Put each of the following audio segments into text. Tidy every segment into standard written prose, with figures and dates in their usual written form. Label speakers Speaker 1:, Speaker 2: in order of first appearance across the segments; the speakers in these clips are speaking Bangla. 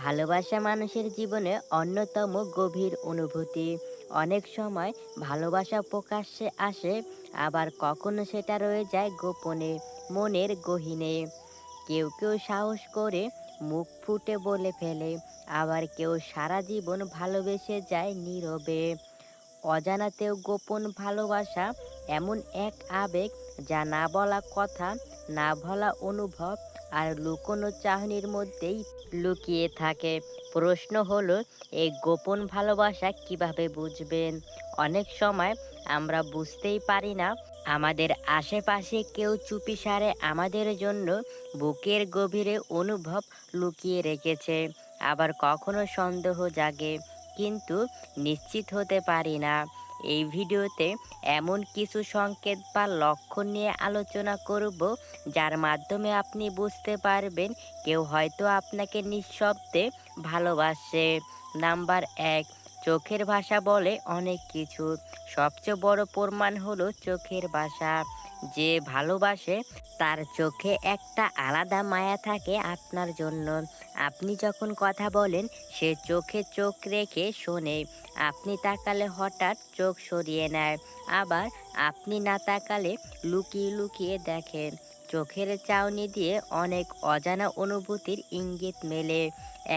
Speaker 1: ভালোবাসা মানুষের জীবনে অন্যতম গভীর অনুভূতি। অনেক সময় ভালোবাসা প্রকাশ্যে আসে, আবার কখনো সেটা রয়ে যায় গোপনে, মনের গহীনে। কেউ কেউ সাহস করে মুখ ফুটে বলে ফেলে, আবার কেউ সারা জীবন ভালোবেসে যায় নীরবে। অজানাতেও গোপন ভালোবাসা এমন এক আবেগ, যা না বলা কথা, না বলা অনুভব আর লুকোনো চাহনির মধ্যেই লুকিয়ে থাকে। প্রশ্ন হলো, এই গোপন ভালোবাসা কিভাবে বুঝবেন? অনেক সময় আমরা বুঝতেই পারি না আমাদের আশেপাশে কেউ চুপিসারে আমাদের জন্য বুকের গভীরে অনুভব লুকিয়ে রেখেছে। আবার কখনো সন্দেহ জাগে, কিন্তু নিশ্চিত হতে পারি না। এই ভিডিওতে এমন কিছু সংকেত বা লক্ষণ নিয়ে আলোচনা করব, যার মাধ্যমে আপনি বুঝতে পারবেন কেউ হয়তো আপনাকে নিঃশব্দে ভালোবাসে। নাম্বার ১, চোখের ভাষা বলে অনেক কিছু। সবচেয়ে বড় প্রমাণ হলো চোখের ভাষা। যে ভালোবাসে তার চোখে একটা আলাদা মায়া থাকে আপনার জন্য। আপনি যখন কথা বলেন, সে চোখে চোখ রেখে শোনে। আপনি তাকালে হঠাৎ চোখ সরিয়ে নেয়, আবার আপনি না তাকালে লুকিয়ে লুকিয়ে দেখেন। চোখের চাউনি দিয়ে অনেক অজানা অনুভূতির ইঙ্গিত মেলে।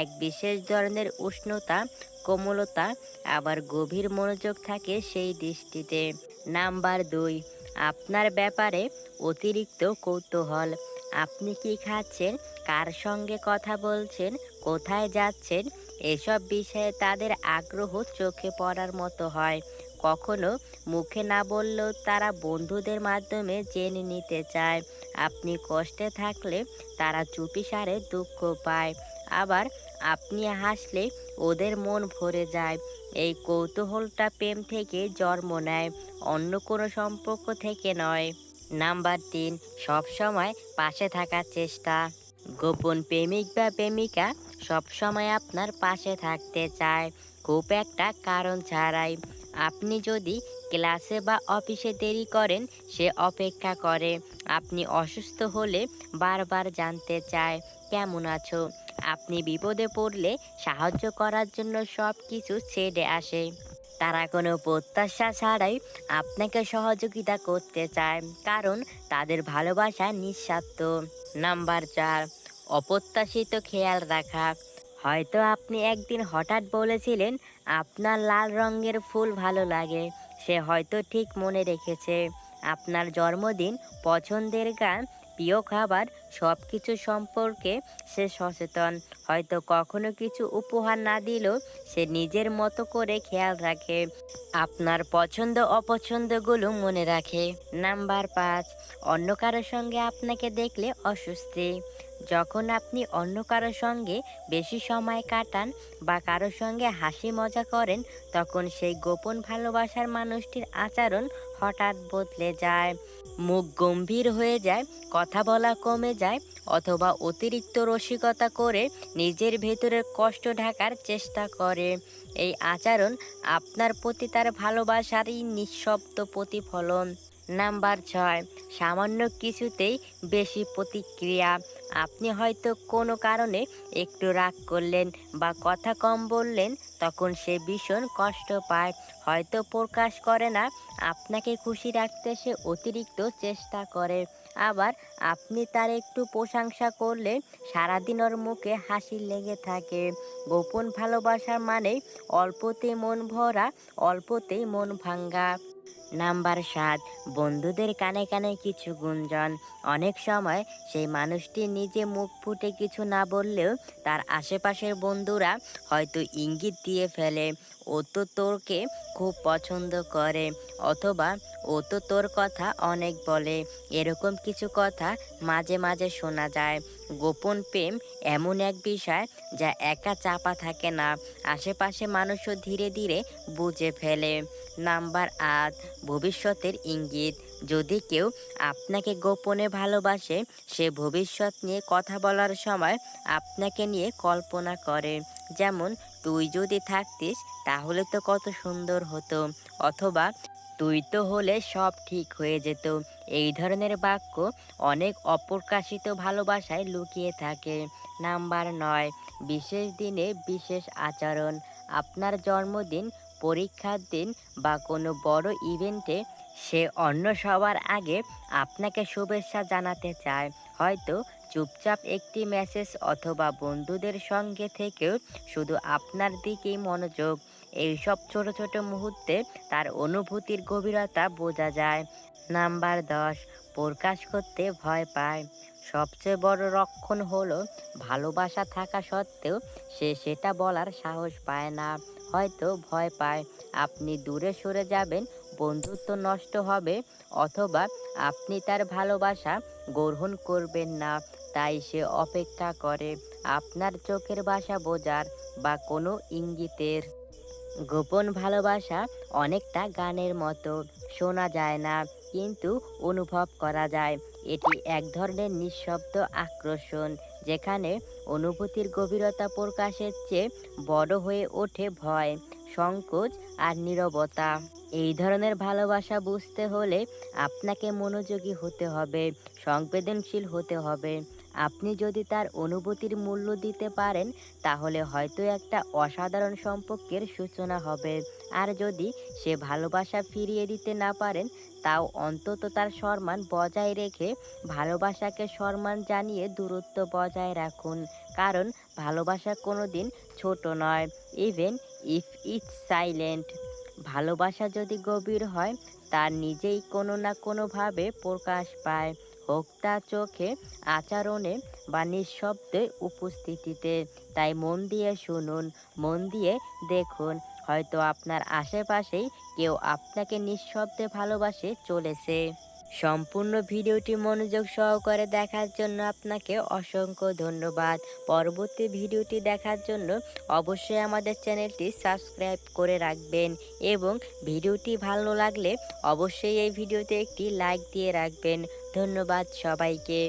Speaker 1: এক বিশেষ ধরনের উষ্ণতা, কোমলতা, আবার গভীর মনোযোগ থাকে সেই দৃষ্টিতে। নাম্বার ২, আপনার ব্যাপারে অতিরিক্ত কৌতূহল। আপনি কি খাচ্ছেন, কার সঙ্গে কথা বলছেন, কোথায় যাচ্ছেন, এসব বিষয়ে তাদের আগ্রহ চোখে পড়ার মতো হয়। কখনো মুখে না বললেও তারা বন্ধুদের মাধ্যমে জেনে নিতে চায়। আপনি কষ্টে থাকলে তারা চুপিসারে দুঃখ পায়। আবার আপনি হাসলে ওদের মন ভরে যায়। এই কৌতূহলটা প্রেম থেকে জন্ম নেয়, অন্য কোনো সম্পর্ক থেকে নয়। নাম্বার ৩, সবসময় পাশে থাকার চেষ্টা। গোপন প্রেমিক বা প্রেমিকা সবসময় আপনার পাশে থাকতে চায়, খুব একটা কারণ ছাড়াই। আপনি যদি ক্লাসে বা অফিসে দেরি করেন, সে অপেক্ষা করে। আপনি অসুস্থ হলে বারবার জানতে চায় কেমন আছো। আপনি বিপদে পড়লে সাহায্য করার জন্য সব কিছু ছেড়ে আসে। তারা কোনো প্রত্যাশা ছাড়াই আপনাকে সহযোগিতা করতে চায়, কারণ তাদের ভালোবাসা নিঃস্বার্থ। নাম্বার ৪, অপ্রত্যাশিত খেয়াল রাখা। হয়তো আপনি একদিন হঠাৎ বলেছিলেন আপনার লাল রঙের ফুল ভালো লাগে। সে হয়তো ঠিক মনে রেখেছে। আপনার জন্মদিন, পছন্দের গান, প্রিয় খাবার, সব কিছু সম্পর্কে সে সচেতন। হয়তো কখনো কিছু উপহার না দিলেও সে নিজের মতো করে খেয়াল রাখে। আপনার পছন্দ অপছন্দগুলো মনে রাখে। নাম্বার ৫, অন্য কারোর সঙ্গে আপনাকে দেখলে অস্বস্তি। যখন আপনি অন্য কারোর সঙ্গে বেশি সময় কাটান বা কারোর সঙ্গে হাসি মজা করেন, তখন সেই গোপন ভালোবাসার মানুষটির আচরণ হঠাৎ বদলে যায়। মুখ গম্ভীর হয়ে যায়, কথা বলা কমে যায়, অথবা অতিরিক্ত রসিকতা করে নিজের ভেতরের কষ্ট ঢাকার চেষ্টা করে। এই আচরণ আপনার প্রতি তার ভালোবাসারই নিঃশব্দ প্রতিফলন। নাম্বার ৬, সামান্য কিছুতেই বেশি প্রতিক্রিয়া। আপনি হয়তো কোনো কারণে একটু রাগ করলেন বা কথা কম বললেন, তখন সে ভীষণ কষ্ট পায়। হয়তো প্রকাশ করে না, আপনাকে খুশি রাখতে সে অতিরিক্ত চেষ্টা করে। আবার আপনি তার একটু প্রশংসা করলে সারাদিন ওর মুখে হাসি লেগে থাকে। গোপন ভালোবাসার মানে অল্পতেই মন ভরা, অল্পতেই মন ভাঙ্গা। নাম্বার ৭, বন্ধুদের কানে কানে কিছু গুঞ্জন। অনেক সময় সেই মানুষটি নিজে মুখ ফুটে কিছু না বললেও তার আশেপাশের বন্ধুরা হয়তো ইঙ্গিত দিয়ে ফেলে, ও তো তোরকে খুব পছন্দ করে, অথবা ও তো তোর কথা অনেক বলে। এরকম কিছু কথা মাঝে মাঝে শোনা যায়। গোপন প্রেম এমন এক বিষয় যা একা চাপা থাকে না, আশেপাশে মানুষও ধীরে ধীরে বুঝে ফেলে। নাম্বার ৮, ভবিষ্যতের ইঙ্গিত। যদি কেউ আপনাকে গোপনে ভালোবাসে, সে ভবিষ্যৎ নিয়ে কথা বলার সময় আপনাকে নিয়ে কল্পনা করে। যেমন, তুই যদি থাকতিস তাহলে তো কত সুন্দর হতো, অথবা তুই তো হলে সব ঠিক হয়ে যেত। এই ধরনের বাক্য অনেক অপ্রকাশিত ভালোবাসায় লুকিয়ে থাকে। নাম্বার ৯, বিশেষ দিনে বিশেষ আচরণ, আপনার জন্মদিন, পরীক্ষার দিন বা কোনো বড় ইভেন্টে সে অন্য সবার আগে আপনাকে শুভেচ্ছা জানাতে চায়। হয়তো চুপচাপ একটি মেসেজ অথবা বন্ধুদের সঙ্গে থেকেও শুধু আপনার দিকেই মনোযোগ। এইসব ছোট ছোট মুহূর্তে তার অনুভূতির গভীরতা বোঝা যায়। নাম্বার 10, প্রকাশ করতে ভয় পায়। সবচেয়ে বড় রক্ষণ হলো ভালোবাসা থাকা সত্ত্বেও সে সেটা বলার সাহস পায় না। হয়তো ভয় পায় আপনি দূরে সরে যাবেন, বন্ধুত্ব নষ্ট হবে, অথবা আপনি তার ভালোবাসা গ্রহণ করবেন না। তাই সে অপেক্ষা করে আপনার চোখের ভাষা বোঝার বা কোনো ইঙ্গিতের। গোপন ভালোবাসা অনেকটা গানের মতো, শোনা যায় না কিন্তু অনুভব করা যায়। এটি এক ধরনের নিঃশব্দ আকর্ষণ, যেখানে অনুভূতির গভীরতা প্রকাশের চেয়ে বড় হয়ে ওঠে ভয়, সংকোচ আর নীরবতা। এই ধরনের ভালোবাসা বুঝতে হলে আপনাকে মনোযোগী হতে হবে, সংবেদনশীল হতে হবে। আপনি যদি তার অনুভূতির মূল্য দিতে পারেন, তাহলে হয়তো একটা অসাধারণ সম্পর্কের সূচনা হবে। আর যদি সে ভালোবাসা ফিরিয়ে দিতে না পারেন, তাও অন্তত তার সম্মান বজায় রেখে ভালোবাসাকে সম্মান জানিয়ে দূরত্ব বজায় রাখুন। কারণ ভালোবাসা কোনোদিন ছোট নয়, ইভেন ইফ ইটস সাইলেন্ট। ভালোবাসা যদি গভীর হয়, তা নিজেই কোনো না কোনোভাবে প্রকাশ পায়, হোক তা চোখে, আচরণে বা নিঃশব্দে উপস্থিতিতে। তাই মন দিয়ে শুনুন, মন দিয়ে দেখুন, হয়তো আপনার আশেপাশেই কেউ আপনাকে নিঃশব্দে ভালোবাসে চলেছে। সম্পূর্ণ ভিডিওটি মনোযোগ সহকারে দেখার জন্য আপনাকে অসংখ্য ধন্যবাদ। পরবর্তী ভিডিওটি দেখার জন্য অবশ্যই আমাদের চ্যানেলটি সাবস্ক্রাইব করে রাখবেন এবং ভিডিওটি ভালো লাগলে অবশ্যই এই ভিডিওতে একটি লাইক দিয়ে রাখবেন। ধন্যবাদ সবাইকে।